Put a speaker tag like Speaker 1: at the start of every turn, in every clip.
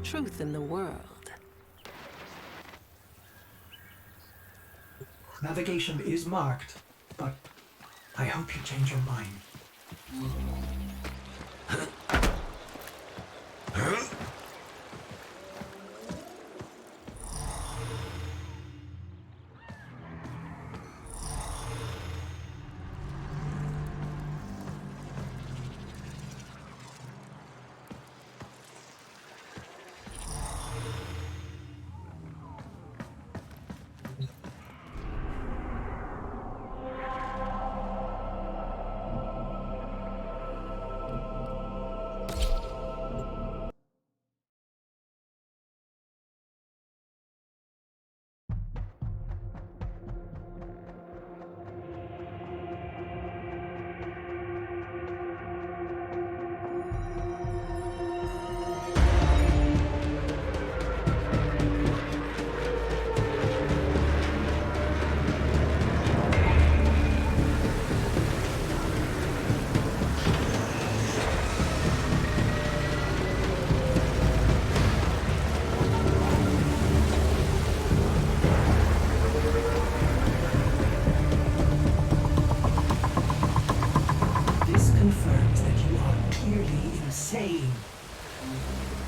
Speaker 1: truth in the world.
Speaker 2: Navigation is marked, but I hope you change your mind.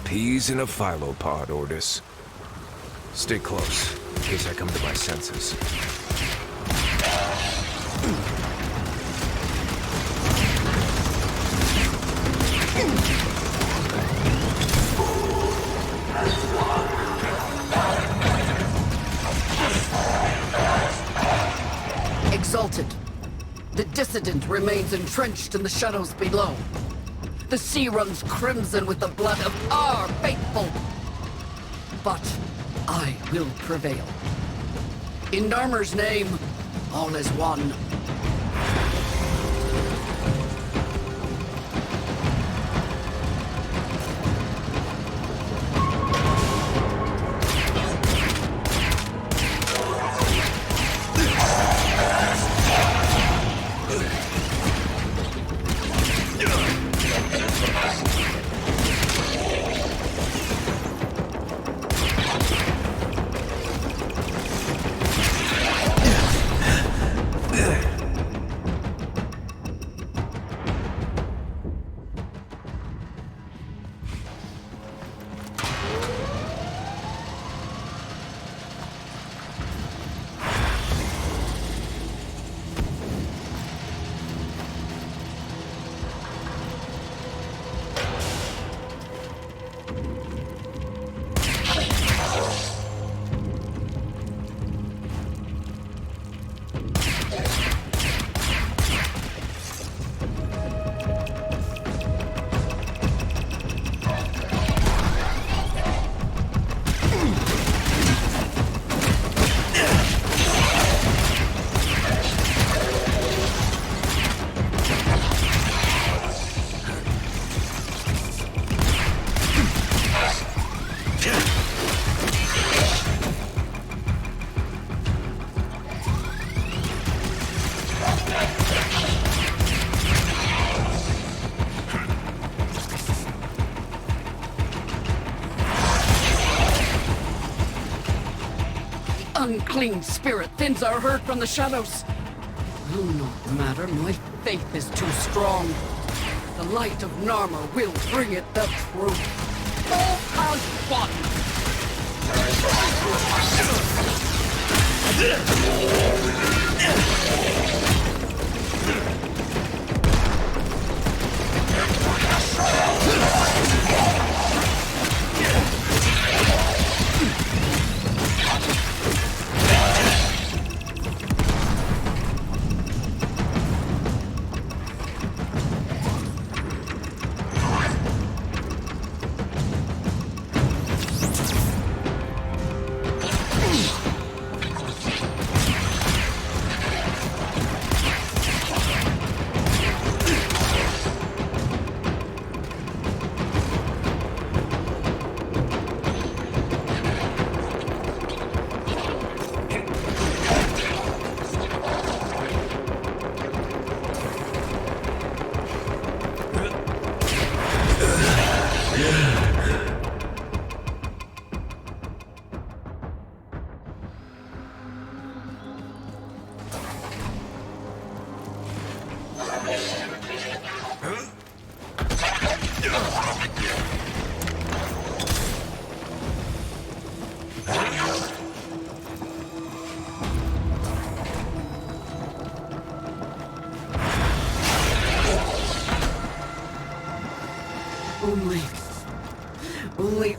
Speaker 3: Peas in a phylopod, Ordis. Stay close, in case I come to my senses.
Speaker 4: Exalted. The dissident remains entrenched in the shadows below. The sea runs crimson with the blood of our faithful. But I will prevail. In Narmer's name, all is one. Unclean spirit thins our herd from the shadows. Will not matter, my faith is too strong. The light of Narmer will bring it the truth. All as one!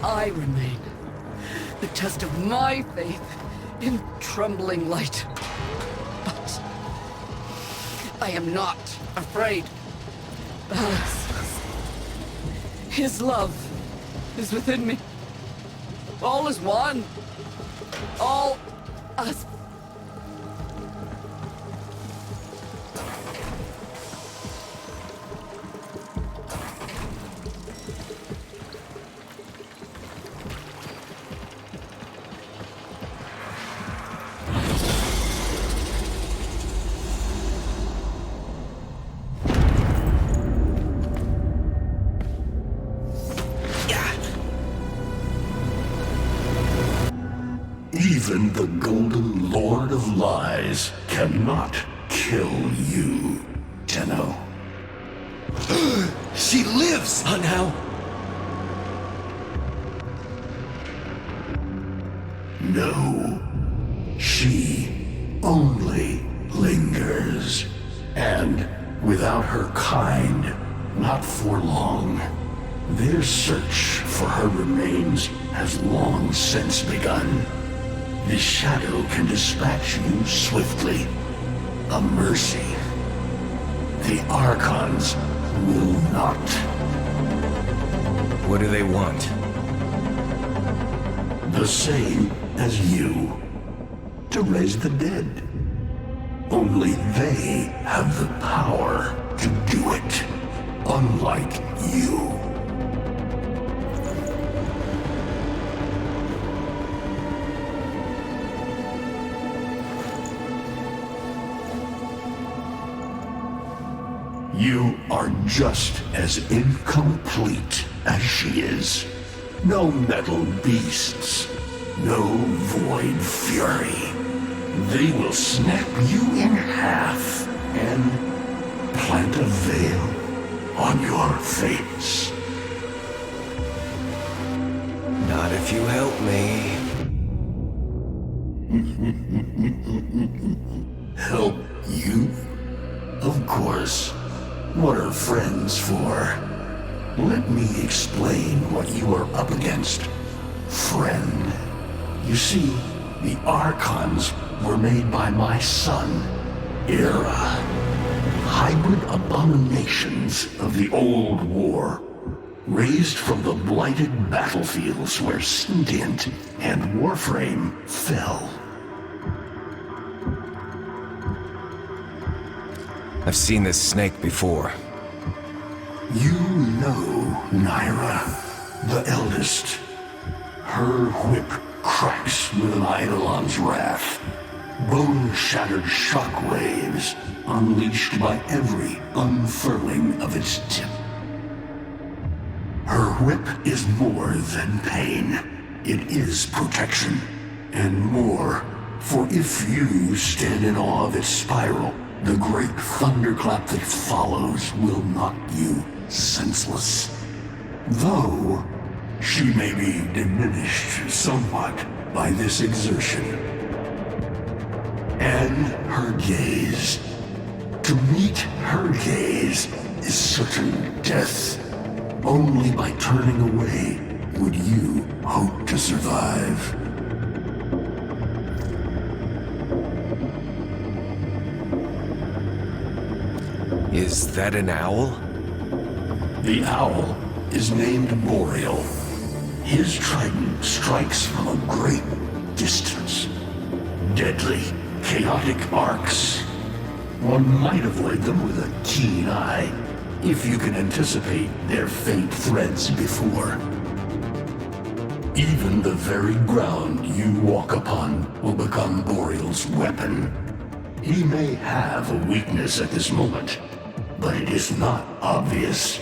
Speaker 4: I remain. The test of my faith in trembling light. But I am not afraid. His love is within me. All is one. All us.
Speaker 1: Even the Golden Lord of Lies cannot kill you, Tenno.
Speaker 5: She lives somehow.
Speaker 1: No. She only lingers. And without her kind, not for long. Their search for her remains has long since begun. The shadow can dispatch you swiftly. A mercy. The Archons will not.
Speaker 3: What do they want?
Speaker 1: The same as you. To raise the dead. Only they have the power to do it. Unlike you. You are just as incomplete as she is. No metal beasts, no void fury. They will snap you in half and plant a veil on your face.
Speaker 3: Not if you help me.
Speaker 1: Help you? Of course. What are friends for? Let me explain what you are up against, friend. You see, the Archons were made by my son, Guerra. Hybrid abominations of the old war, raised from the blighted battlefields where Sentient and Warframe fell.
Speaker 3: I've seen this snake before.
Speaker 1: You know Nueva, the eldest. Her whip cracks with an Eidolon's wrath. Bone-shattered shockwaves unleashed by every unfurling of its tip. Her whip is more than pain. It is protection. And more, for if you stand in awe of its spiral, the great thunderclap that follows will knock you senseless. Though, she may be diminished somewhat by this exertion. And her gaze. To meet her gaze is certain death. Only by turning away would you hope to survive.
Speaker 3: Is that an owl?
Speaker 1: The owl is named Boreal. His trident strikes from a great distance. Deadly, chaotic arcs. One might avoid them with a keen eye, if you can anticipate their faint threads before. Even the very ground you walk upon will become Boreal's weapon. He may have a weakness at this moment, but it is not obvious.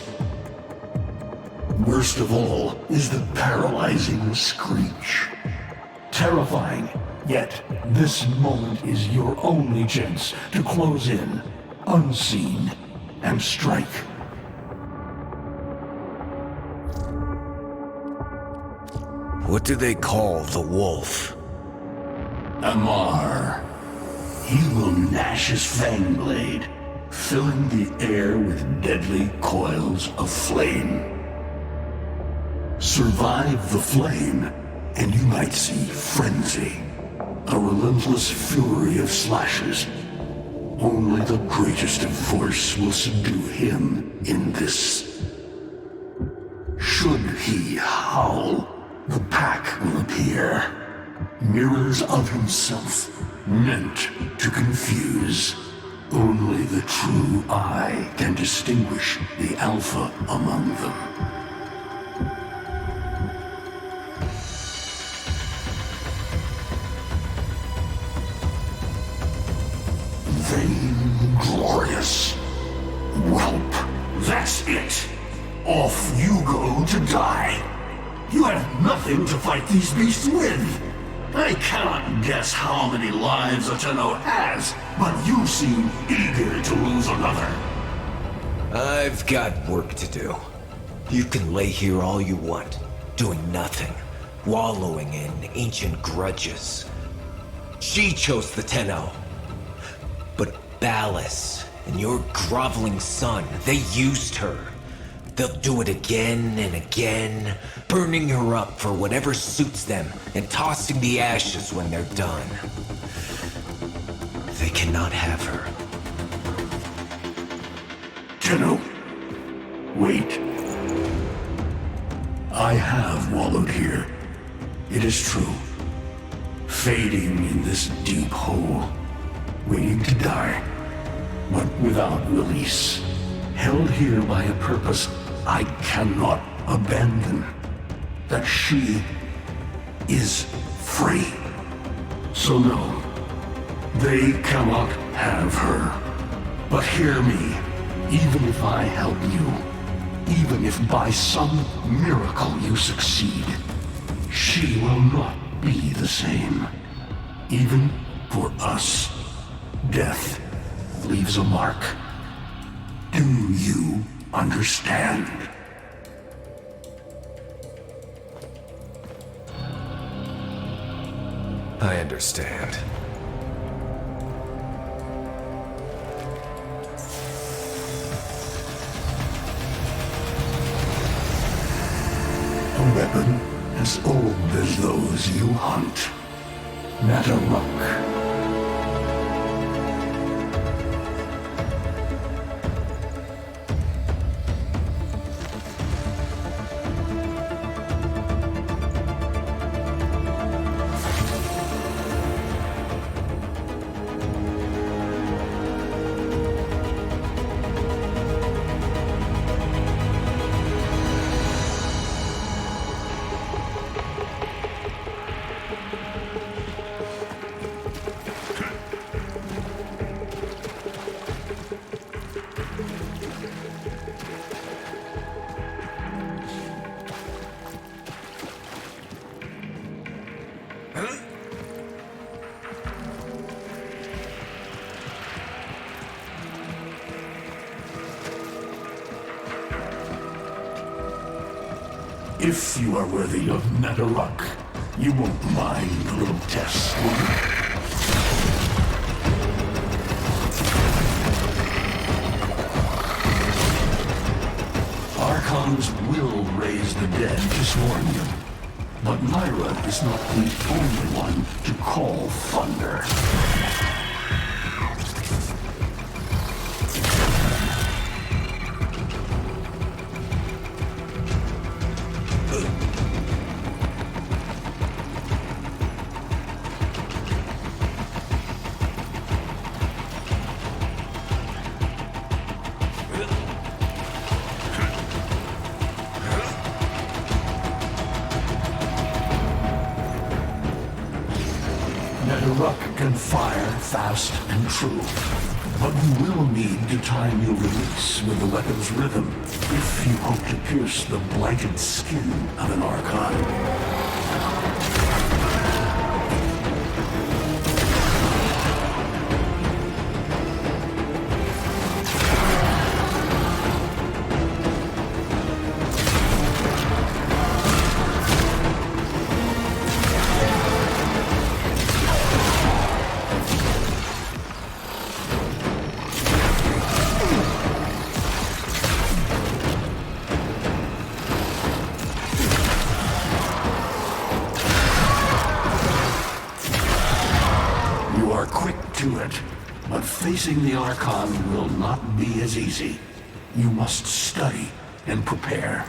Speaker 1: Worst of all is the paralyzing screech. Terrifying, yet this moment is your only chance to close in, unseen, and strike.
Speaker 3: What do they call the wolf?
Speaker 1: Amar. He will gnash his fang blade, filling the air with deadly coils of flame. Survive the flame, and you might see frenzy. A relentless fury of slashes. Only the greatest of force will subdue him in this. Should he howl, the pack will appear. Mirrors of himself, meant to confuse. Only the true eye can distinguish the alpha among them. Vainglorious. Whelp. That's it. Off you go to die. You have nothing to fight these beasts with. I cannot guess how many lives a Tenno has, but you seem eager to lose another.
Speaker 3: I've got work to do. You can lay here all you want, doing nothing, wallowing in ancient grudges. She chose the Tenno. But Ballas and your groveling son, they used her. They'll do it again and again, burning her up for whatever suits them and tossing the ashes when they're done. They cannot have her.
Speaker 1: Tenno, wait. I have wallowed here. It is true. Fading in this deep hole, waiting to die, but without release. Held here by a purpose I cannot abandon. That she is free. So no, they cannot have her. But hear me, even if I help you, even if by some miracle you succeed, she will not be the same. Even for us, death leaves a mark. Do you understand?
Speaker 3: I understand.
Speaker 1: A weapon as old as those you hunt. Nataruk. If you are worthy of Nataruk, you won't mind a little test, will you? Archons will raise the dead to swarm you. But Myra is not the only one to call thunder. Nataruk can fire fast and true, but you will need to time your release with the weapon's rhythm if you hope to pierce the blighted skin of an Archon. are quick to it, but facing the Archon will not be as easy. You must study and prepare.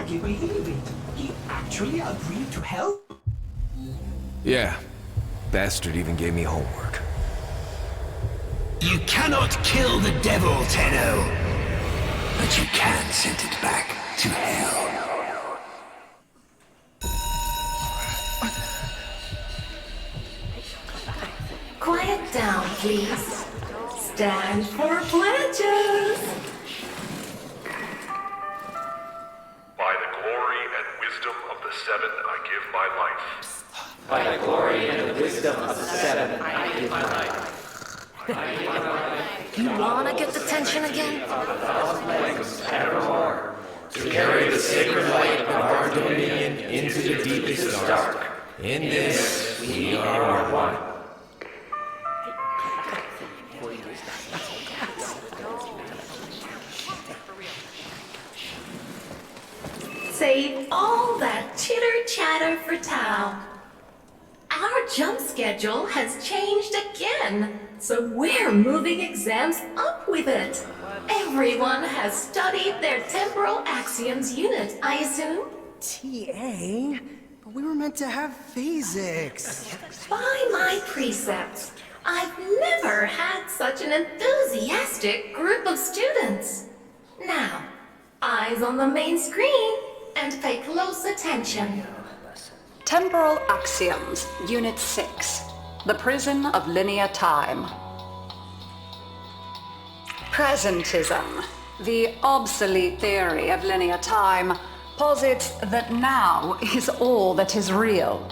Speaker 2: hardly believe it. He actually agreed to help?
Speaker 3: Yeah. Bastard even gave me homework.
Speaker 1: You cannot kill the devil, Tenno. But you can send it back to hell.
Speaker 5: Quiet down, please. Stand for pledges.
Speaker 6: By the glory and wisdom of the Seven, I give my life.
Speaker 7: By the glory and the wisdom of the Seven, I give my life.
Speaker 5: You wanna get the tension again?
Speaker 7: Evermore. To carry the sacred light of our dominion into the deepest dark. In this, we are one.
Speaker 5: Save all that chitter-chatter for Tao. Our jump schedule has changed again, so we're moving exams up with it. Everyone has studied their temporal axioms unit, I assume?
Speaker 8: TA? But we were meant to have physics.
Speaker 5: By my precepts, I've never had such an enthusiastic group of students. Now, eyes on the main screen and pay close attention.
Speaker 9: Temporal Axioms, Unit 6. The Prison of Linear Time. Presentism, the obsolete theory of linear time, posits that now is all that is real.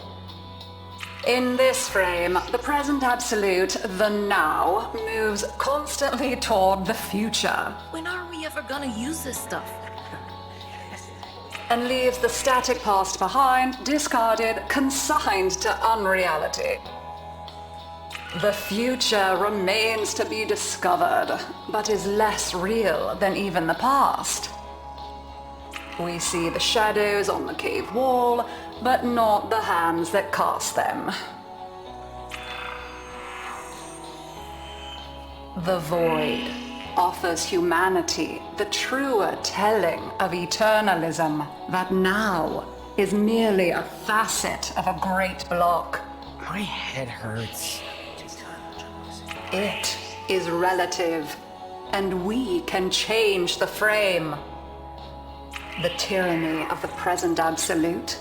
Speaker 9: In this frame, the present absolute, the now, moves constantly toward the future.
Speaker 5: When are we ever gonna use this stuff?
Speaker 9: And leaves the static past behind, discarded, consigned to unreality. The future remains to be discovered, but is less real than even the past. We see the shadows on the cave wall, but not the hands that cast them. The void offers humanity the truer telling of eternalism, that now is merely a facet of a great block.
Speaker 8: My head hurts.
Speaker 9: It is relative, and we can change the frame. The tyranny of the present absolute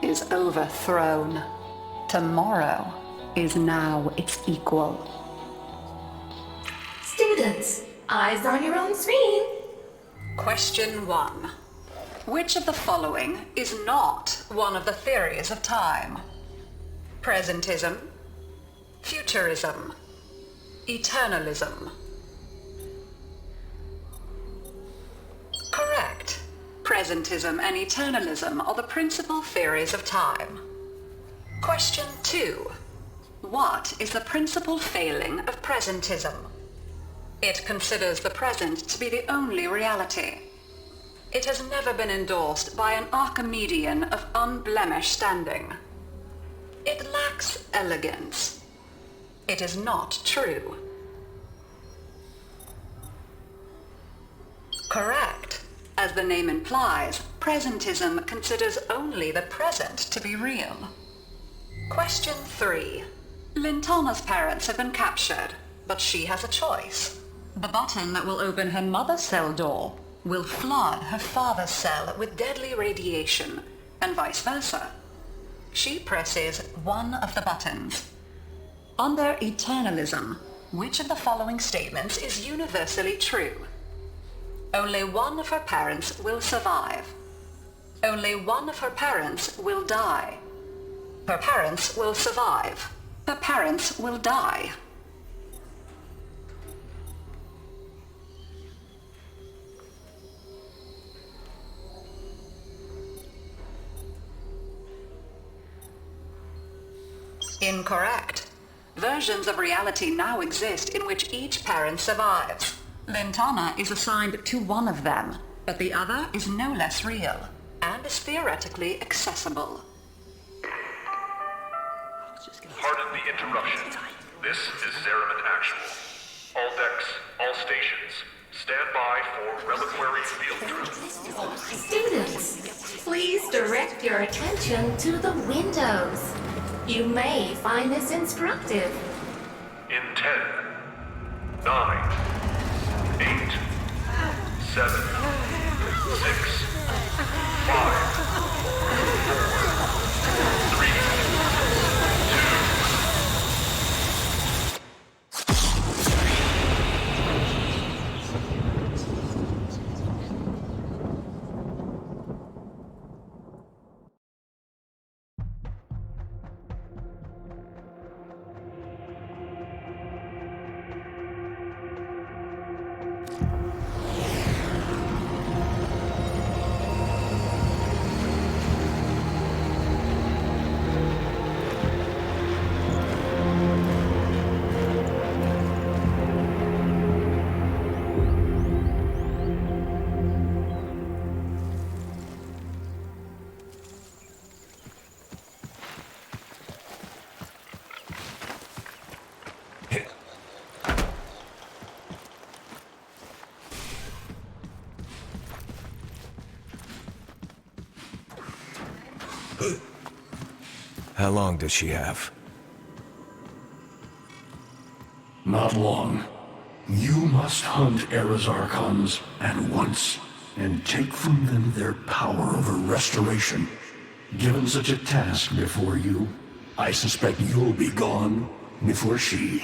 Speaker 9: is overthrown. Tomorrow is now its equal.
Speaker 5: Students, eyes on your own screen.
Speaker 9: Question 1. Which of the following is not one of the theories of time? Presentism, futurism, eternalism. Correct. Presentism and eternalism are the principal theories of time. Question 2. What is the principal failing of presentism? It considers the present to be the only reality. It has never been endorsed by an Archimedean of unblemished standing. It lacks elegance. It is not true. Correct. As the name implies, presentism considers only the present to be real. Question 3. Lintana's parents have been captured, but she has a choice. The button that will open her mother's cell door will flood her father's cell with deadly radiation, and vice versa. She presses one of the buttons. Under eternalism, which of the following statements is universally true? Only one of her parents will survive. Only one of her parents will die. Her parents will survive. Her parents will die. Incorrect. Versions of reality now exist in which each parent survives. Lintana is assigned to one of them, but the other is no less real, and is theoretically accessible.
Speaker 6: Pardon the interruption. This is Zeraman Actual. All decks, all stations, stand by for reliquary field drill.
Speaker 5: Students, please direct your attention to the windows. You may find this instructive.
Speaker 6: In 10, 9, 8, 7, 6, 5, 4, 3,
Speaker 3: How long does she have?
Speaker 1: Not long. You must hunt Era's Archons at once, and take from them their power over restoration. Given such a task before you, I suspect you'll be gone before she.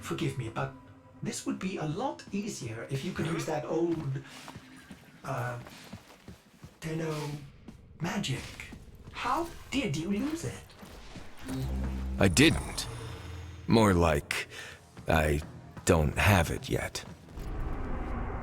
Speaker 2: Forgive me, but this would be a lot easier if you could use that old, magic. How did you lose it?
Speaker 3: I didn't. More like, I don't have it yet.